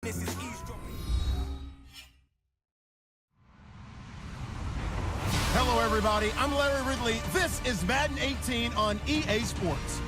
This is eavesdropping. Hello, everybody. I'm Larry Ridley. This is Madden 18 on EA Sports.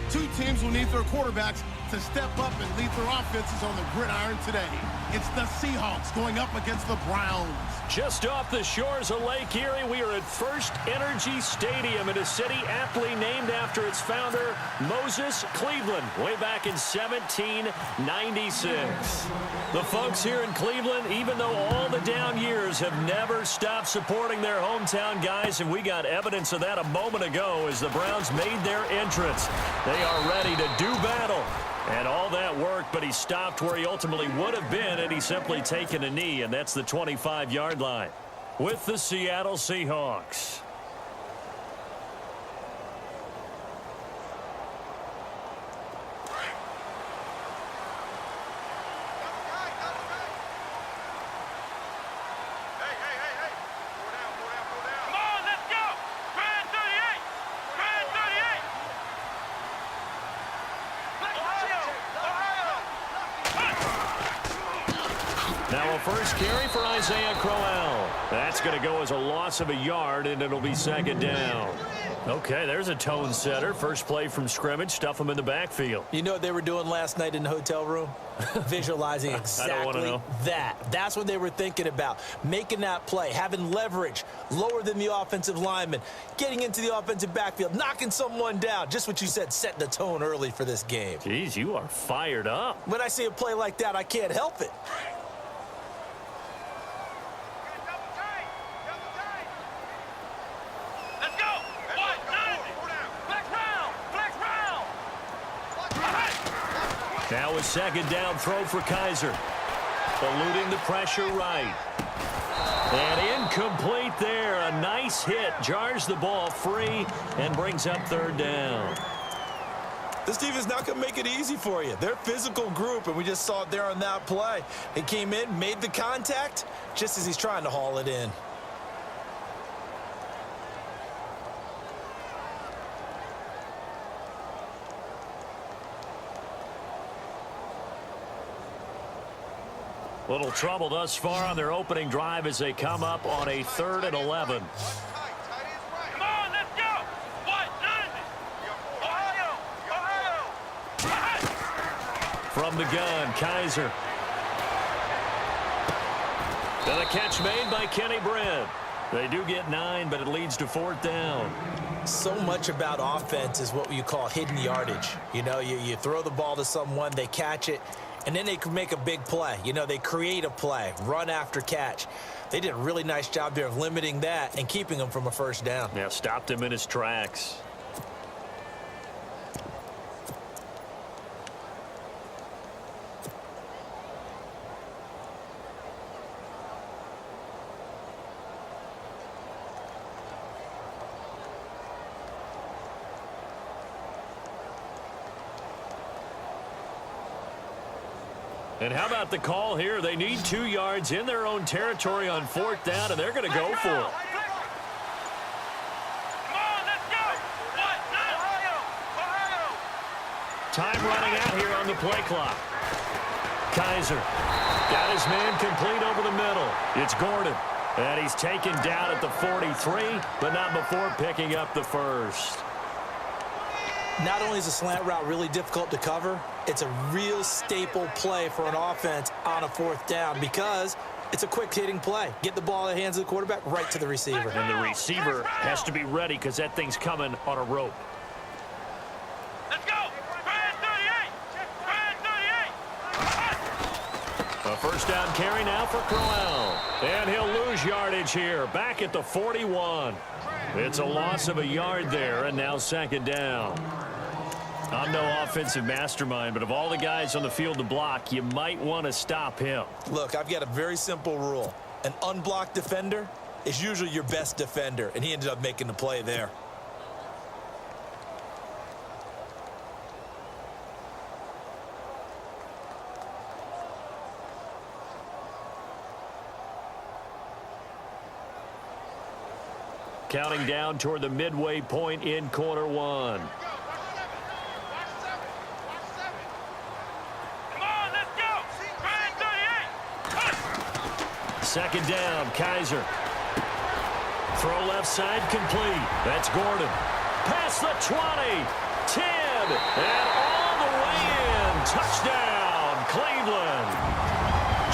Two teams will need their quarterbacks to step up and lead their offenses on the gridiron today. It's the Seahawks going up against the Browns. Just off the shores of Lake Erie, we are at First Energy Stadium in a city aptly named after its founder, Moses Cleveland, way back in 1796. The folks here in Cleveland, even though all the down years, have never stopped supporting their hometown guys, and we got evidence of that a moment ago as the Browns made their entrance. They are ready to do battle. And all that work, but he stopped where he ultimately would have been, and he's simply taken a knee, and that's the 25-yard line with the Seattle Seahawks. Now a first carry for Isaiah Crowell. That's going to go as a loss of a yard, and it'll be second down. Okay, there's a tone setter. First play from scrimmage. Stuff them in the backfield. You know what they were doing last night in the hotel room? Visualizing exactly that. That's what they were thinking about. Making that play, having leverage, lower than the offensive lineman, getting into the offensive backfield, knocking someone down. Just what you said, set the tone early for this game. Jeez, you are fired up. When I see a play like that, I can't help it. Now a second down throw for Kaiser. Eluding the pressure right. And incomplete there. A nice hit. Jars the ball free and brings up third down. This defense not going to make it easy for you. They're a physical group, and we just saw it there on that play. He came in, made the contact, just as he's trying to haul it in. Little trouble thus far on their opening drive as they come up on a 3rd and 11. Come on, let's go! What? Ohio! From the gun, Kaiser. And a catch made by Kenny Britt. They do get 9, but it leads to 4th down. So much about offense is what you call hidden yardage. You know, you throw the ball to someone, they catch it, and then they can make a big play. You know, they create a play, run after catch. They did a really nice job there of limiting that and keeping him from a first down. Yeah, stopped him in his tracks. And how about the call here? They need 2 yards in their own territory on 4th down, and they're going to go for it. Time running out here on the play clock. Kaiser got his man complete over the middle. It's Gordon, and he's taken down at the 43, but not before picking up the first. Not only is a slant route really difficult to cover, it's a real staple play for an offense on a 4th down because it's a quick-hitting play. Get the ball in the hands of the quarterback right to the receiver. And the receiver has to be ready because that thing's coming on a rope. Let's go! Brand 38! A first down carry now for Crowell. And he'll lose yardage here. Back at the 41. It's a loss of a yard there, and now second down. I'm no offensive mastermind, but of all the guys on the field to block, you might want to stop him. Look, I've got a very simple rule. An unblocked defender is usually your best defender, and he ended up making the play there. Counting down toward the midway point in quarter 1. Come on, let's go! Second down, Kaiser. Throw left side complete. That's Gordon. Past the 20. 10. And all the way in. Touchdown, Cleveland.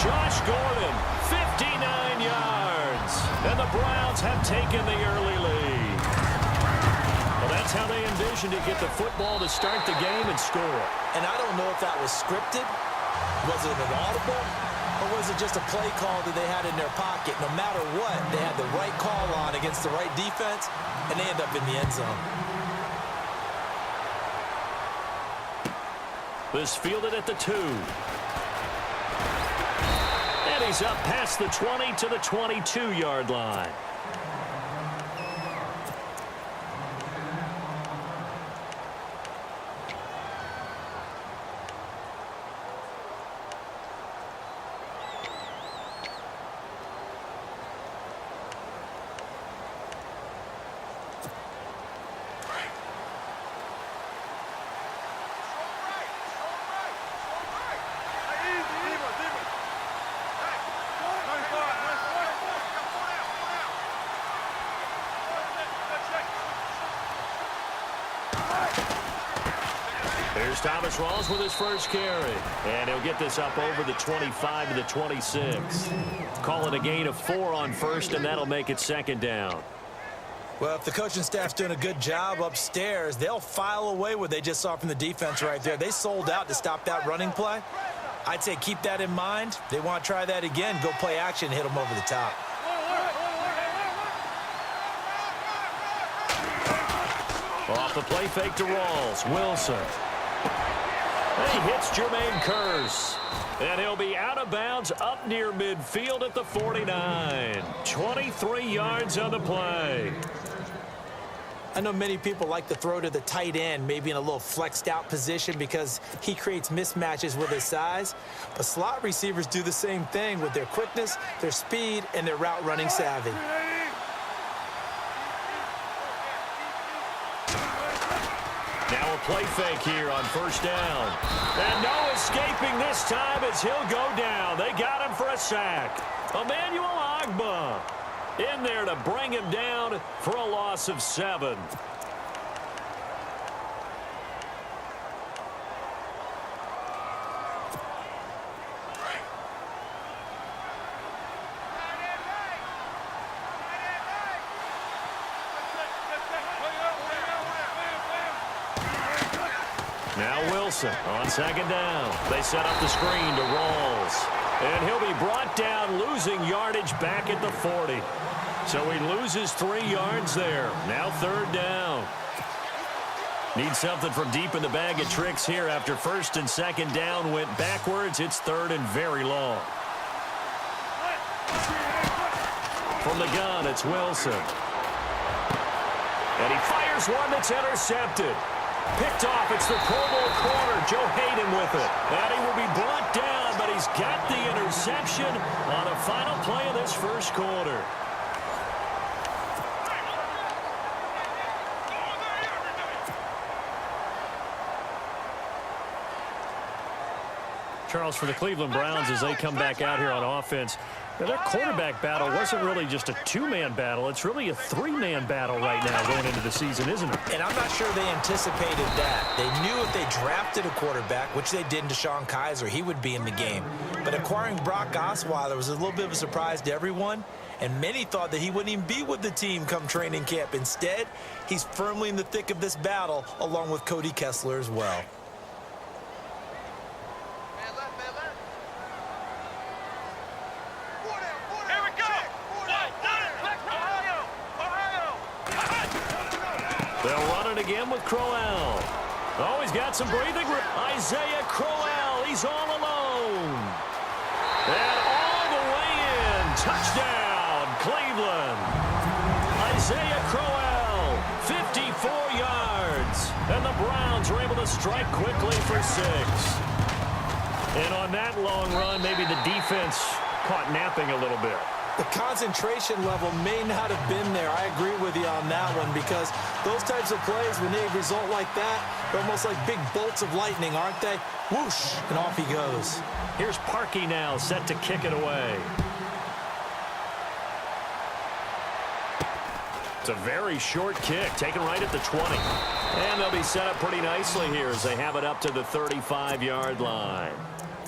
Josh Gordon, 59 yards. And the Browns have taken the early lead. Well, that's how they envisioned to get the football to start the game and score. And I don't know if that was scripted. Was it an audible? Or was it just a play call that they had in their pocket? No matter what, they had the right call on against the right defense, and they end up in the end zone. This fielded at the 2. And he's up past the 20 to the 22-yard line. Here's Thomas Rawls with his first carry. And he'll get this up over the 25 to the 26. Call it a gain of 4 on first, and that'll make it second down. Well, if the coaching staff's doing a good job upstairs, they'll file away what they just saw from the defense right there. They sold out to stop that running play. I'd say keep that in mind. They want to try that again. Go play action, hit them over the top. Off the play fake to Rawls. Wilson. And he hits Jermaine Kearse. And he'll be out of bounds up near midfield at the 49. 23 yards on the play. I know many people like to throw to the tight end, maybe in a little flexed out position because he creates mismatches with his size. But slot receivers do the same thing with their quickness, their speed, and their route running savvy. Now a play fake here on first down. And no escaping this time as he'll go down. They got him for a sack. Emmanuel Ogbah in there to bring him down for a loss of 7. Now Wilson on second down. They set up the screen to Rawls. And he'll be brought down, losing yardage back at the 40. So he loses 3 yards there. Now third down. Need something from deep in the bag of tricks here after first and second down went backwards. It's third and very long. From the gun, it's Wilson. And he fires one that's intercepted. Picked off. It's the Pro Bowl corner, Joe Hayden with it. And he will be brought down, but he's got the interception on the final play of this first quarter. Charles, for the Cleveland Browns, as they come back out here on offense, their quarterback battle wasn't really just a 2-man battle. It's really a 3-man battle right now going into the season, isn't it? And I'm not sure they anticipated that. They knew if they drafted a quarterback, which they did in Deshaun Kaiser, he would be in the game. But acquiring Brock Osweiler was a little bit of a surprise to everyone, and many thought that he wouldn't even be with the team come training camp. Instead, he's firmly in the thick of this battle, along with Cody Kessler as well. They'll run it again with Crowell. Oh, he's got some breathing room. Isaiah Crowell, he's all alone. And all the way in. Touchdown, Cleveland. Isaiah Crowell, 54 yards. And the Browns are able to strike quickly for 6. And on that long run, maybe the defense caught napping a little bit. The concentration level may not have been there. I agree with you on that one because those types of plays, when they result like that, they're almost like big bolts of lightning, aren't they? Whoosh, and off he goes. Here's Parkey now, set to kick it away. It's a very short kick, taken right at the 20. And they'll be set up pretty nicely here as they have it up to the 35-yard line.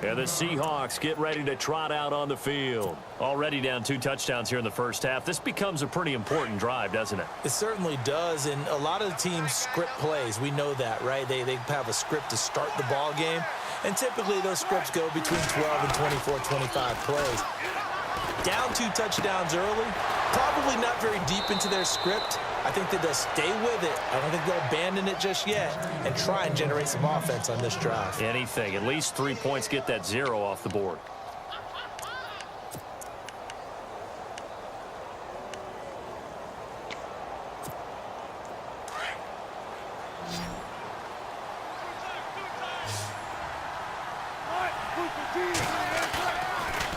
And the Seahawks get ready to trot out on the field. Already down 2 touchdowns here in the first half. This becomes a pretty important drive, doesn't it? It certainly does, and a lot of the teams script plays. We know that, right? They have a script to start the ball game, and typically those scripts go between 12 and 24, 25 plays. Down 2 touchdowns early, probably not very deep into their script. I think that they'll stay with it. I don't think they'll abandon it just yet and try and generate some offense on this drive. Anything. At least 3 points, get that 0 off the board.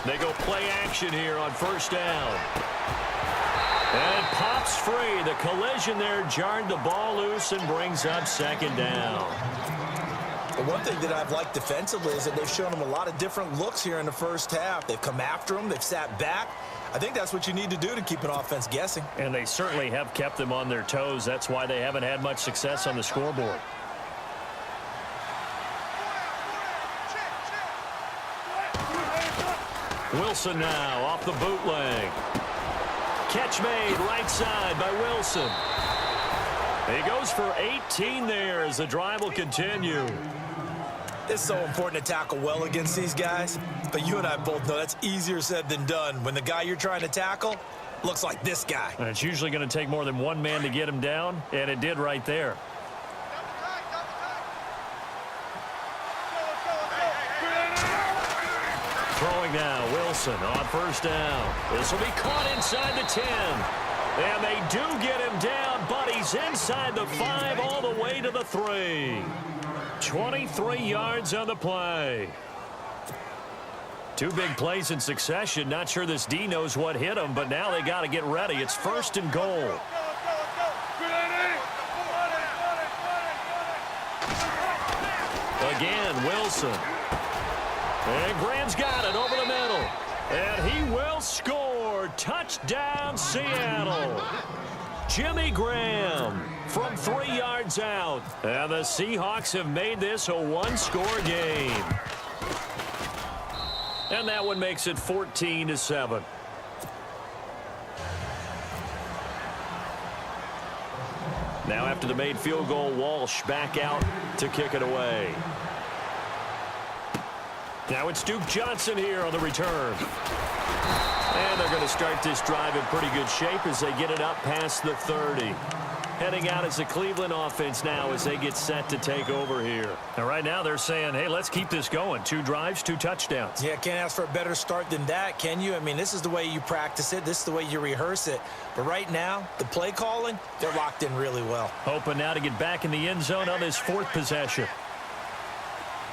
They go play action here on first down. And it pops free. The collision there jarred the ball loose and brings up second down. The one thing that I've liked defensively is that they've shown them a lot of different looks here in the first half. They've come after them. They've sat back. I think that's what you need to do to keep an offense guessing. And they certainly have kept them on their toes. That's why they haven't had much success on the scoreboard. Wilson now off the bootleg. Catch made right side by Wilson. He goes for 18 there as the drive will continue. It's so important to tackle well against these guys, but you and I both know that's easier said than done when the guy you're trying to tackle looks like this guy. And it's usually going to take more than one man to get him down, and it did right there. Throwing now, Wilson on first down. This will be caught inside the 10. And they do get him down, but he's inside the 5 all the way to the 3. 23 yards on the play. 2 big plays in succession. Not sure this D knows what hit him, but now they got to get ready. It's first and goal. Again, Wilson. And Graham's got it over the middle. And he will score. Touchdown, Seattle. Jimmy Graham from 3 yards out. And the Seahawks have made this a 1-score game. And that one makes it 14-7. Now after the made field goal, Walsh back out to kick it away. Now it's Duke Johnson here on the return. And they're going to start this drive in pretty good shape as they get it up past the 30. Heading out as the Cleveland offense now as they get set to take over here. And right now they're saying, hey, let's keep this going. 2 drives, 2 touchdowns. Yeah, can't ask for a better start than that, can you? I mean, this is the way you practice it. This is the way you rehearse it. But right now, the play calling, they're locked in really well. Hoping now to get back in the end zone on this 4th possession.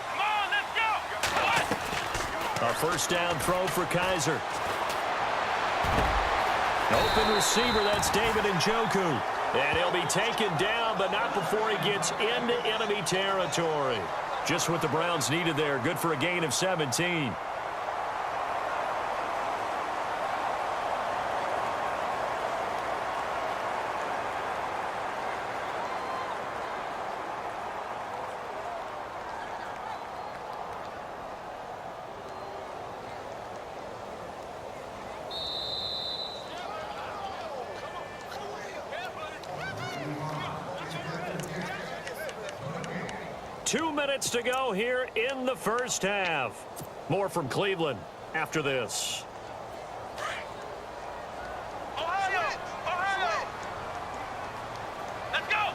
Come on, let's go. A first down throw for Kaiser. Open receiver, that's David Njoku. And he'll be taken down, but not before he gets into enemy territory. Just what the Browns needed there. Good for a gain of 17. Two minutes to go here in the first half. More from Cleveland after this. Ohio! Let's go!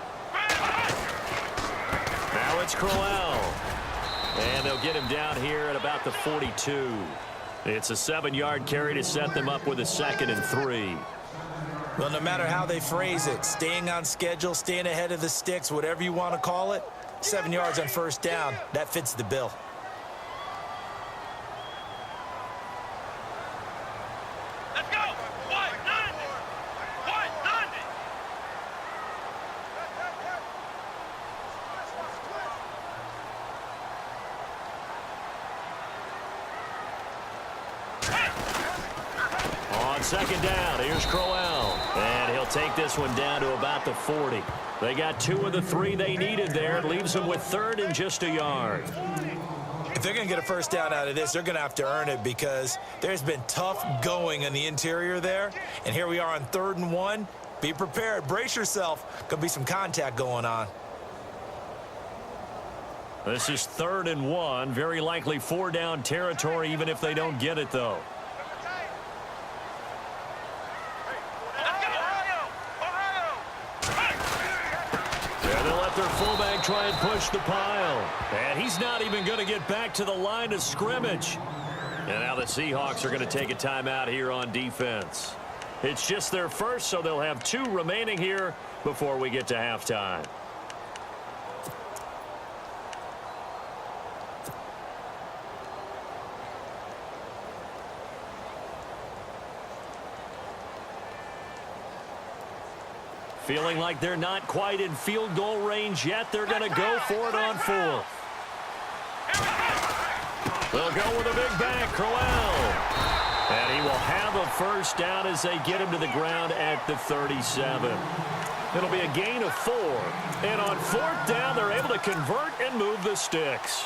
Now it's Crowell. And they'll get him down here at about the 42. It's a 7-yard carry to set them up with a 2nd and 3. Well, no matter how they phrase it, staying on schedule, staying ahead of the sticks, whatever you want to call it, 7 yards on first down, that fits the bill. Let's go! What? Nothing! What? Nothing! On second down, here's Crowell. And he'll take this one down to about the 40. They got 2 of the 3 they needed there. It leaves them with 3rd and just a yard. If they're going to get a first down out of this, they're going to have to earn it because there's been tough going in the interior there. And here we are on 3rd and 1. Be prepared. Brace yourself. Could be some contact going on. This is 3rd and 1. Very likely 4-down territory even if they don't get it, though. Their fullback try and push the pile. And he's not even going to get back to the line of scrimmage. And now the Seahawks are going to take a timeout here on defense. It's just their first, so they'll have 2 remaining here before we get to halftime. Feeling like they're not quite in field goal range yet. They're going to go for it on 4th. They'll go with a big back, Crowell. And he will have a first down as they get him to the ground at the 37. It'll be a gain of 4. And on 4th down, they're able to convert and move the sticks.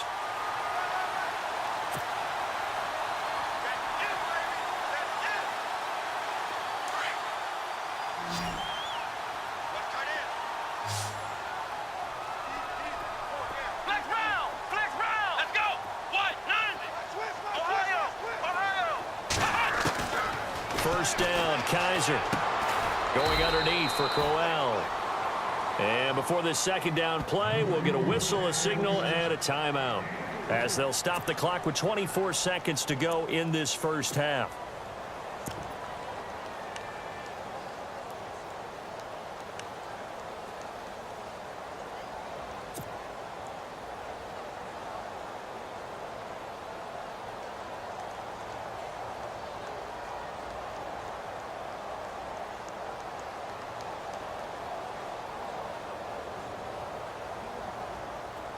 First down, Kaiser. Going underneath for Crowell. And before this 2nd down play, we'll get a whistle, a signal, and a timeout, as they'll stop the clock with 24 seconds to go in this first half.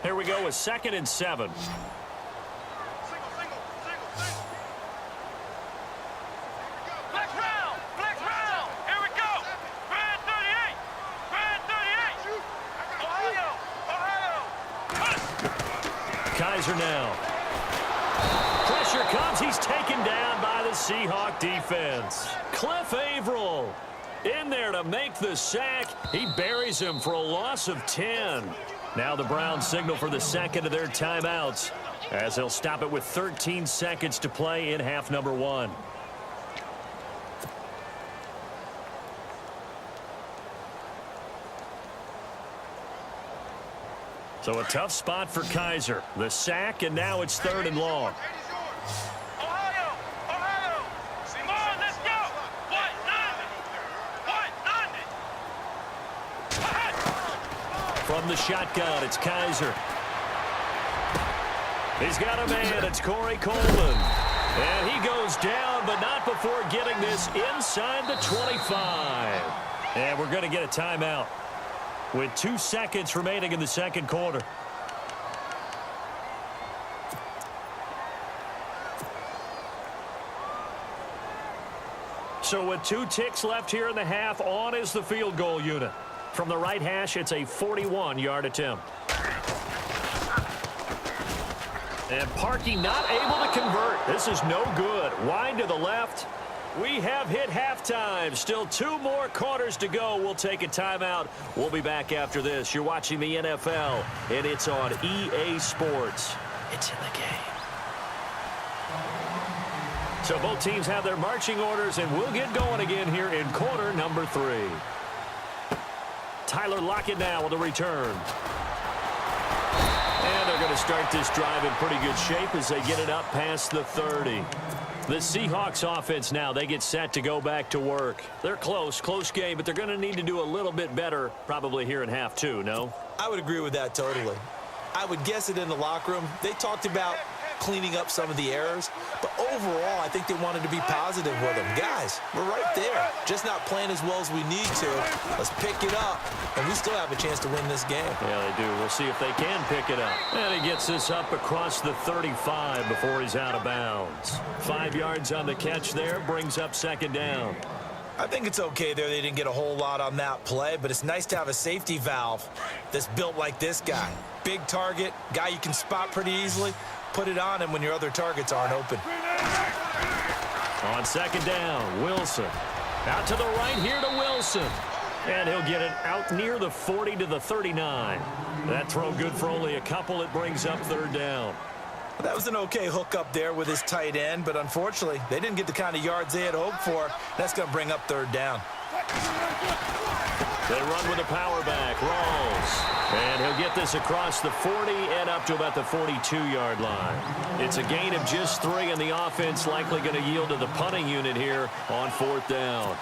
Here we go with 2nd and 7. Single. Flex round. Here we go. Grand 38. Ohio. Kaiser now. Pressure comes. He's taken down by the Seahawk defense. Cliff Averill in there to make the sack. He buries him for a loss of 10. Now the Browns signal for the 2nd of their timeouts, as they'll stop it with 13 seconds to play in half number 1. So a tough spot for Kaiser. The sack, and now it's 3rd and long. Ohio. Come on, let's go. What? From the shotgun, it's Kaiser. He's got a man. It's Corey Coleman. And he goes down, but not before getting this inside the 25. And we're going to get a timeout with 2 seconds remaining in the 2nd quarter. So with 2 ticks left here in the half, on is the field goal unit. From the right hash, it's a 41-yard attempt. And Parkey not able to convert. This is no good. Wide to the left. We have hit halftime. Still 2 more quarters to go. We'll take a timeout. We'll be back after this. You're watching the NFL, and it's on EA Sports. It's in the game. So both teams have their marching orders, and we'll get going again here in quarter number 3. Tyler Lockett now with a return. And they're going to start this drive in pretty good shape as they get it up past the 30. The Seahawks offense now, they get set to go back to work. They're close game, but they're going to need to do a little bit better probably here in half 2, no? I would agree with that totally. I would guess it in the locker room. They talked about cleaning up some of the errors, but overall, I think they wanted to be positive with them. Guys, we're right there. Just not playing as well as we need to. Let's pick it up, and we still have a chance to win this game. Yeah, they do. We'll see if they can pick it up. And he gets this up across the 35 before he's out of bounds. 5 yards on the catch there, brings up 2nd down. I think it's okay there. They didn't get a whole lot on that play, but it's nice to have a safety valve that's built like this guy. Big target, guy you can spot pretty easily. Put it on him when your other targets aren't open. On second down, Wilson. Out to the right here to Wilson. And he'll get it out near the 40 to the 39. That throw good for only a couple. It brings up third down. That was an okay hook up there with his tight end, but unfortunately, they didn't get the kind of yards they had hoped for. That's going to bring up third down. They run with a power back, Rawls. And he'll get this across the 40 and up to about the 42-yard line. It's a gain of just 3, and the offense likely going to yield to the punting unit here on fourth down.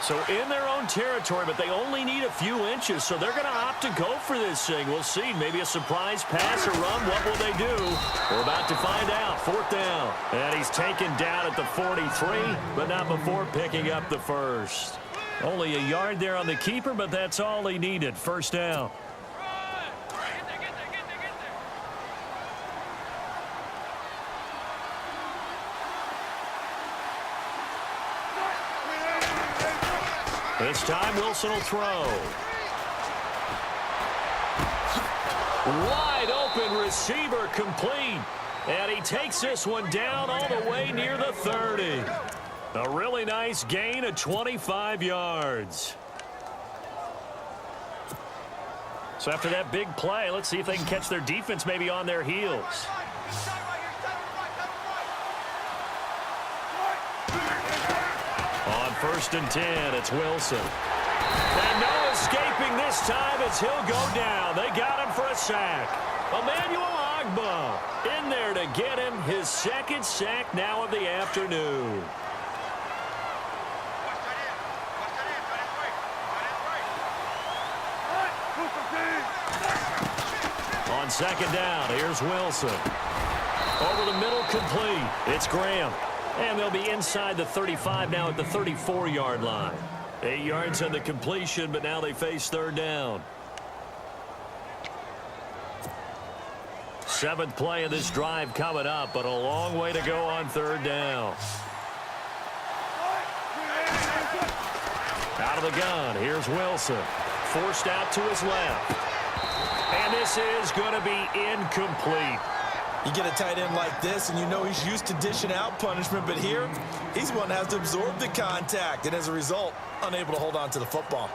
So in their own territory, but they only need a few inches, so they're going to opt to go for this thing. We'll see. Maybe a surprise pass or run. What will they do? We're about to find out. Fourth down. And he's taken down at the 43, but not before picking up the first. Only a yard there on the keeper, but that's all he needed. First down. This time, Wilson will throw. Wide open receiver complete. And he takes this one down all the way near the 30. A really nice gain of 25 yards. So after that big play, let's see if they can catch their defense maybe on their heels. On 1st and 10, it's Wilson. And no escaping this time as he'll go down. They got him for a sack. Emmanuel Ogbah in there to get him his second sack now of the afternoon. On second down, here's Wilson. Over the middle, complete. It's Graham. And they'll be inside the 35 now at the 34-yard line. 8 yards on the completion, but now they face third down. 7th play of this drive coming up, but a long way to go on third down. Out of the gun, here's Wilson. Forced out to his left. And this is going to be incomplete. You get a tight end like this, and you know he's used to dishing out punishment, but here, he's the one that has to absorb the contact, and as a result, unable to hold on to the football.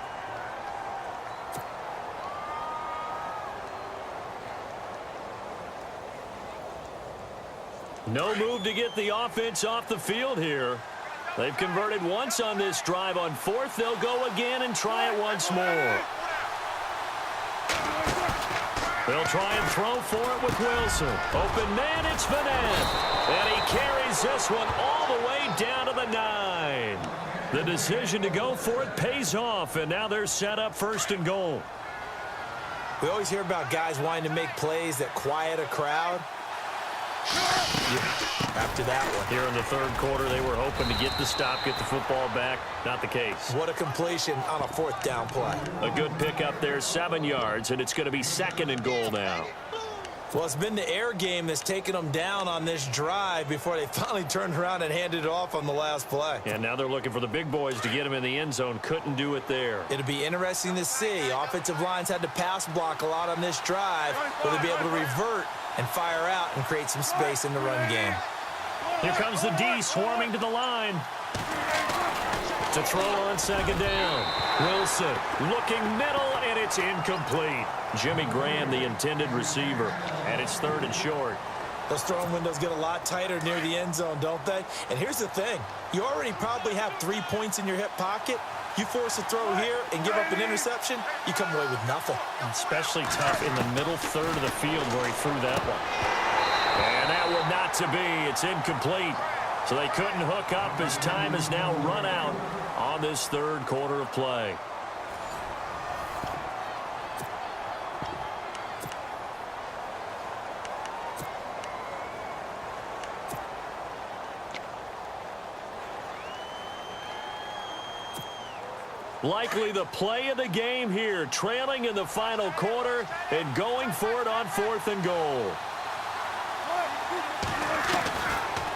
No move to get the offense off the field here. They've converted once on this drive. On 4th, they'll go again and try it once more. They'll try and throw for it with Wilson. Open man, it's Vanette. And he carries this one all the way down to the 9. The decision to go for it pays off, and now they're set up 1st and goal. We always hear about guys wanting to make plays that quiet a crowd. After that one. Here in the 3rd quarter, they were hoping to get the stop, get the football back. Not the case. What a completion on a 4th down play. A good pickup there, 7 yards, and it's going to be 2nd and goal now. Well, it's been the air game that's taken them down on this drive before they finally turned around and handed it off on the last play. And now they're looking for the big boys to get them in the end zone. Couldn't do it there. It'll be interesting to see. Offensive lines had to pass block a lot on this drive. Will they be able to revert and fire out and create some space in the run game? Here comes the D swarming to the line. To throw on 2nd down. Wilson looking middle, and it's incomplete. Jimmy Graham, the intended receiver, and it's 3rd and short. Those throwing windows get a lot tighter near the end zone, don't they? And here's the thing. You already probably have 3 points in your hip pocket. You force a throw here and give up an interception, you come away with nothing. Especially tough in the middle 3rd of the field where he threw that one. And that one not to be. It's incomplete. So they couldn't hook up as time has now run out on this 3rd quarter of play. Likely the play of the game here, trailing in the final quarter and going for it on 4th and goal.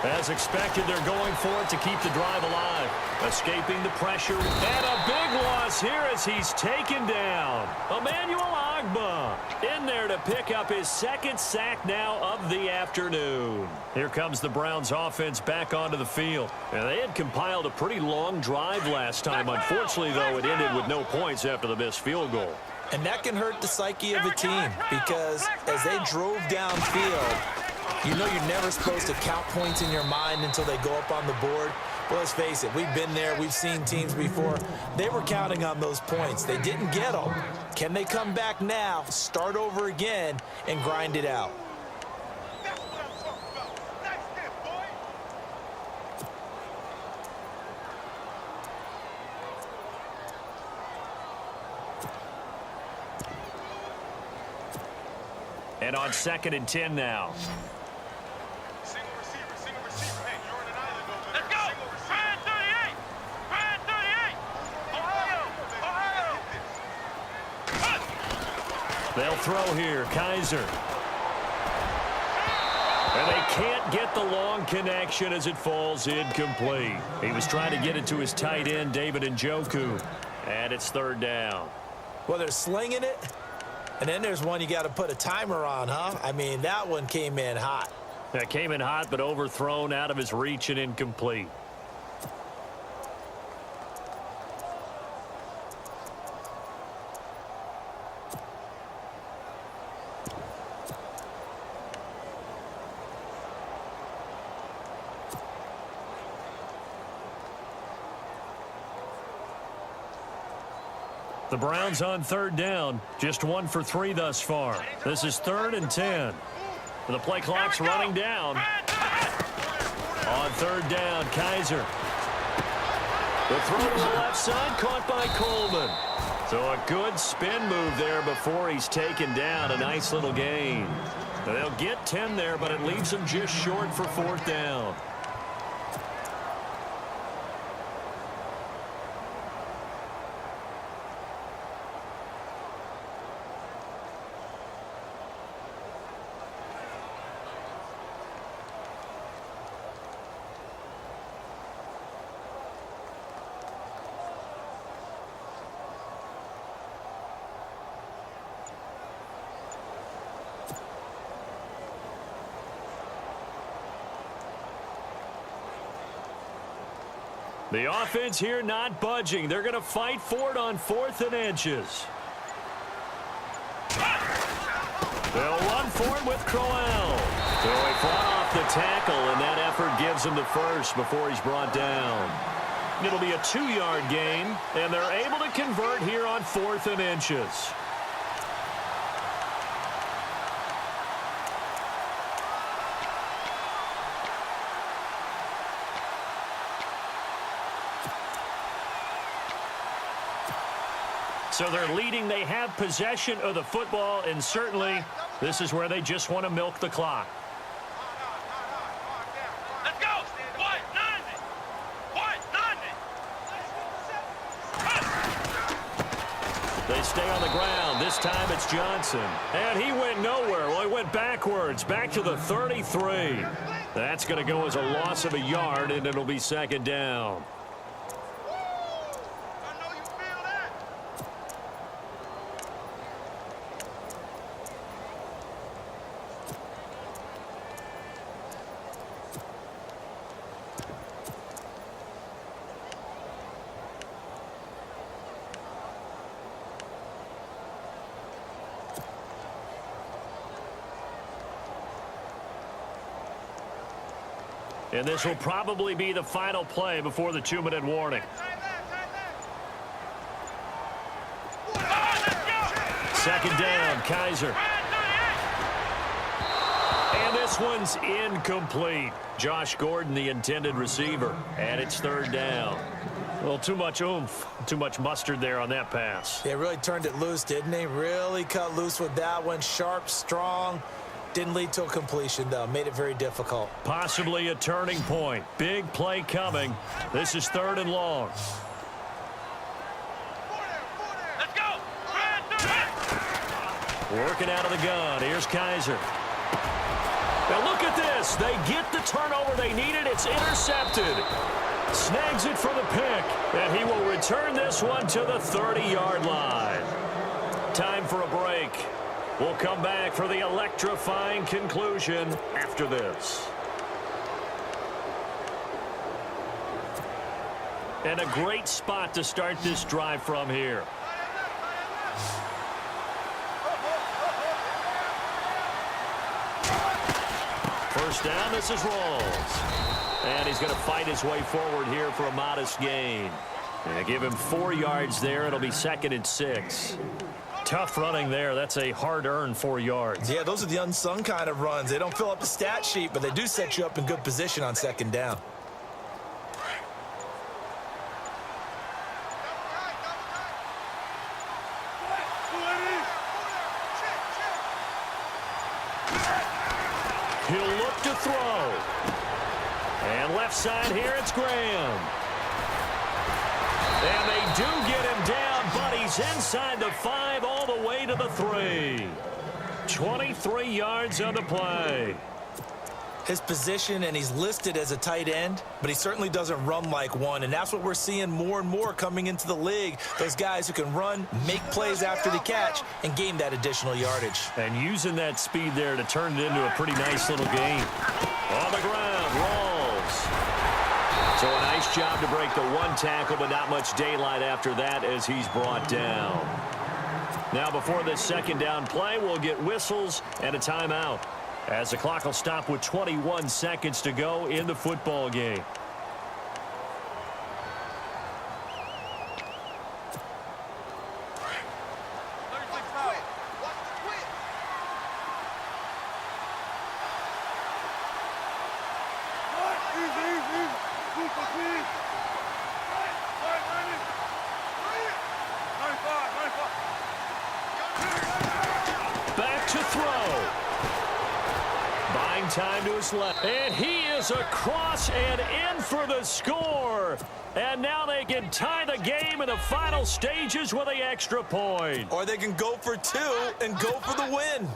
As expected, they're going for it to keep the drive alive. Escaping the pressure. And a big loss here as he's taken down. Emmanuel Ogbah in there to pick up his second sack now of the afternoon. Here comes the Browns offense back onto the field. And they had compiled a pretty long drive last time. Unfortunately, though, it ended with no points after the missed field goal. And that can hurt the psyche of a team because as they drove downfield, you know you're never supposed to count points in your mind until they go up on the board. But let's face it, we've been there. We've seen teams before. They were counting on those points. They didn't get them. Can they come back now, start over again, and grind it out? That's what I'm talking about. Nice hit, boy. And on 2nd and 10 now. Single receiver. Hey, you're in an island over there. Let's go. Brand 38. Brand 38. Ohio. They'll throw here. Kaiser. And they can't get the long connection as it falls incomplete. He was trying to get it to his tight end, David Njoku. And it's 3rd down. Well, they're slinging it. And then there's one you got to put a timer on, huh? I mean, that one came in hot. That came in hot, but overthrown, out of his reach and incomplete. The Browns on 3rd down, just 1 for 3 thus far. This is 3rd and 10. The play clock's running down. On 3rd down, Kaiser. The throw to the left side, caught by Coleman. So a good spin move there before he's taken down. A nice little gain. They'll get 10 there, but it leaves them just short for 4th down. The offense here not budging. They're going to fight for it on 4th and inches. They'll run for it with Crowell. So he fought off the tackle, and that effort gives him the first before he's brought down. It'll be a 2-yard gain, and they're able to convert here on 4th and inches. So they're leading. They have possession of the football, and certainly this is where they just want to milk the clock. Let's go. White 90. White 90. They stay on the ground. This time it's Johnson. And he went nowhere. Well, he went backwards, back to the 33. That's going to go as a loss of a yard, and it'll be 2nd down. And this will probably be the final play before the 2-minute warning. 2nd down, Kaiser. And this one's incomplete. Josh Gordon, the intended receiver. And it's 3rd down. Well, too much oomph, too much mustard there on that pass. They really turned it loose, didn't they? Really cut loose with that one. Sharp, strong. Didn't lead to a completion, though. Made it very difficult. Possibly a turning point. Big play coming. This is 3rd and long. Let's go. Working out of the gun. Here's Kaiser. And look at this. They get the turnover they needed. It's intercepted. Snags it for the pick. And he will return this one to the 30-yard line. Time for a break. We'll come back for the electrifying conclusion after this. And a great spot to start this drive from here. First down, this is Rawls. And he's going to fight his way forward here for a modest gain. And give him 4 yards there. It'll be 2nd and 6. Tough running there. That's a hard-earned 4 yards. Yeah, those are the unsung kind of runs. They don't fill up the stat sheet, but they do set you up in good position on 2nd down. He'll look to throw. And left side here, it's Graham. And they do get him down, but he's inside the 5 all the way to the 3. 23 yards on the play. His position, and he's listed as a tight end, but he certainly doesn't run like one, and that's what we're seeing more and more coming into the league. Those guys who can run, make plays after the catch, and gain that additional yardage. And using that speed there to turn it into a pretty nice little game. On the ground, Rawls. So a nice job to break the 1 tackle, but not much daylight after that as he's brought down. Now before this 2nd down play, we'll get whistles and a timeout, as the clock will stop with 21 seconds to go in the football game. Back to throw. Buying time to his left. And he is across and in for the score. And now they can tie the game in the final stages with the extra point. Or they can go for 2 and go for the win.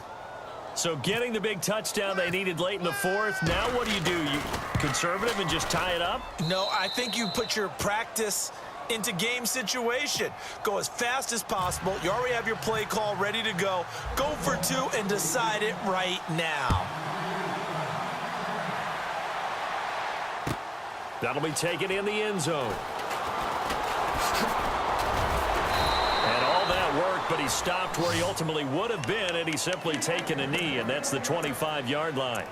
So getting the big touchdown they needed late in the 4th. Now what do? You conservative and just tie it up? No, I think you put your practice into game situation. Go as fast as possible. You already have your play call ready to go. Go for 2 and decide it right now. That'll be taken in the end zone. And all that worked, but he stopped where he ultimately would have been had he simply taken a knee, and that's the 25-yard line.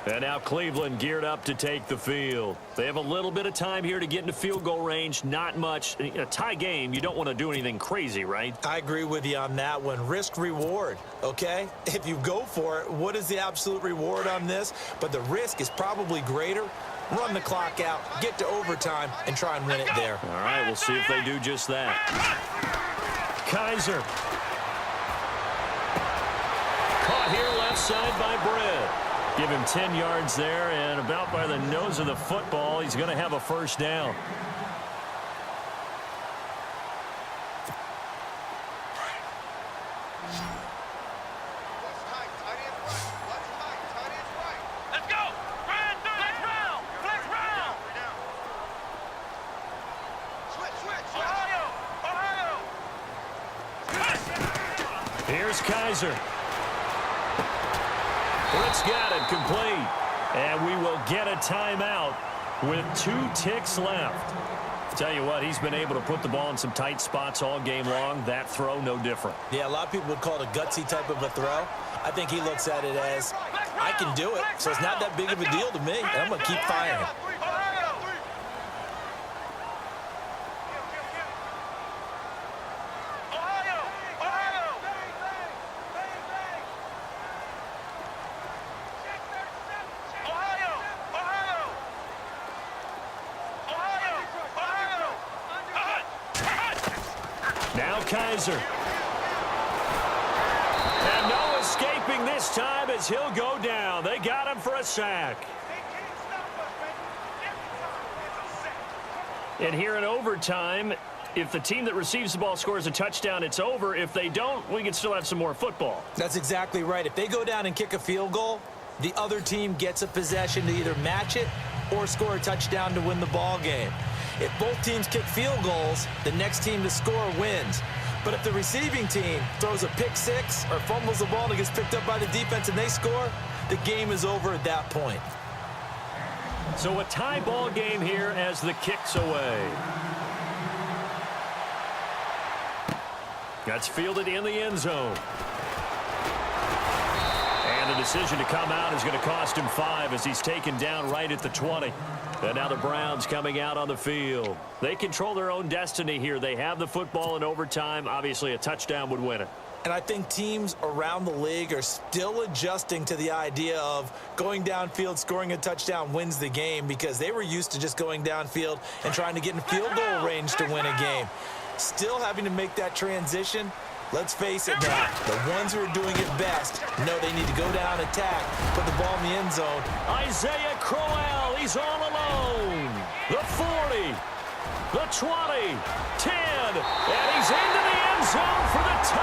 And now Cleveland geared up to take the field. They have a little bit of time here to get into field goal range. Not much. In a tie game, you don't want to do anything crazy, right? I agree with you on that one. Risk reward, okay? If you go for it, what is the absolute reward on this? But the risk is probably greater. Run the clock out, get to overtime, and try and win it there. All right, we'll see if they do just that. Kaiser. Caught here left side by Britt. Give him 10 yards there, and about by the nose of the football, he's going to have a first down. Let's go! Flex round! Flex round! Switch! Ohio! Here's Kaiser. Britt's got it complete. And we will get a timeout with 2 ticks left. Tell you what, he's been able to put the ball in some tight spots all game long. That throw, no different. Yeah, a lot of people would call it a gutsy type of a throw. I think he looks at it as, I can do it, so it's not that big of a deal to me, and I'm going to keep firing. Now Kaiser. And no escaping this time as he'll go down. They got him for a sack. And here in overtime, if the team that receives the ball scores a touchdown, it's over. If they don't, we can still have some more football. That's exactly right. If they go down and kick a field goal, the other team gets a possession to either match it or score a touchdown to win the ball game. If both teams kick field goals, the next team to score wins. But if the receiving team throws a pick six or fumbles the ball and it gets picked up by the defense and they score, the game is over at that point. So a tie ball game here as the kick's away. That's fielded in the end zone. And the decision to come out is going to cost him 5 as he's taken down right at the 20. And now the Browns coming out on the field. They control their own destiny here. They have the football in overtime. Obviously, a touchdown would win it. And I think teams around the league are still adjusting to the idea of going downfield, scoring a touchdown wins the game, because they were used to just going downfield and trying to get in field goal range to win a game. Still having to make that transition. Let's face it now, the ones who are doing it best know they need to go down, attack, put the ball in the end zone. Isaiah Crowell, he's all alone. The 40, the 20, 10, and he's into the end zone for the touchdown.